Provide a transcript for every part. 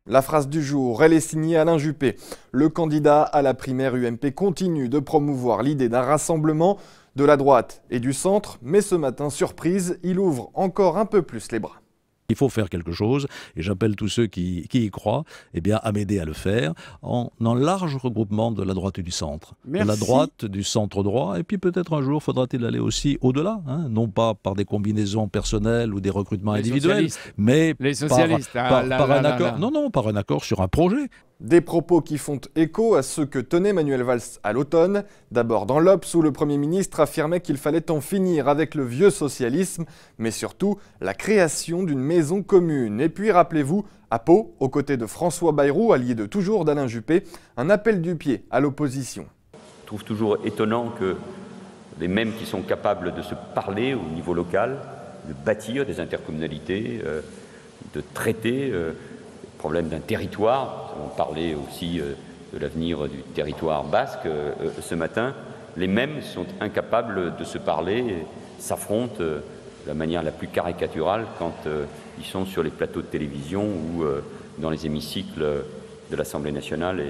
La phrase du jour, elle est signée Alain Juppé. Le candidat à la primaire UMP continue de promouvoir l'idée d'un rassemblement de la droite et du centre, mais ce matin, surprise, il ouvre encore un peu plus les bras. Il faut faire quelque chose et j'appelle tous ceux qui y croient à m'aider à le faire en large regroupement de la droite et du centre. Merci. De la droite, du centre droit et puis peut-être un jour faudra-t-il aller aussi au-delà, non pas par des combinaisons personnelles ou des recrutements individuels, mais les socialistes, par un accord. Non, par un accord sur un projet. Des propos qui font écho à ceux que tenait Manuel Valls à l'automne. D'abord dans l'Obs où le Premier ministre affirmait qu'il fallait en finir avec le vieux socialisme, mais surtout la création d'une maison commune. Et puis rappelez-vous, à Pau, aux côtés de François Bayrou, allié de toujours d'Alain Juppé, un appel du pied à l'opposition. Je trouve toujours étonnant que les mêmes qui sont capables de se parler au niveau local, de bâtir des intercommunalités, de traiter le problème d'un territoire, on parlait aussi de l'avenir du territoire basque ce matin, les mêmes sont incapables de se parler et s'affrontent de la manière la plus caricaturale quand ils sont sur les plateaux de télévision ou dans les hémicycles de l'Assemblée nationale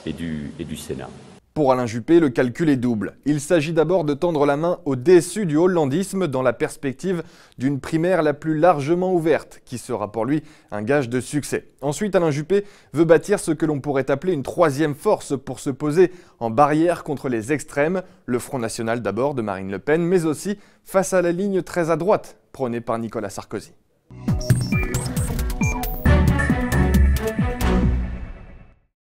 et du Sénat. Pour Alain Juppé, le calcul est double. Il s'agit d'abord de tendre la main aux déçus du hollandisme dans la perspective d'une primaire la plus largement ouverte, qui sera pour lui un gage de succès. Ensuite, Alain Juppé veut bâtir ce que l'on pourrait appeler une troisième force pour se poser en barrière contre les extrêmes, le Front National d'abord de Marine Le Pen, mais aussi face à la ligne très à droite prônée par Nicolas Sarkozy.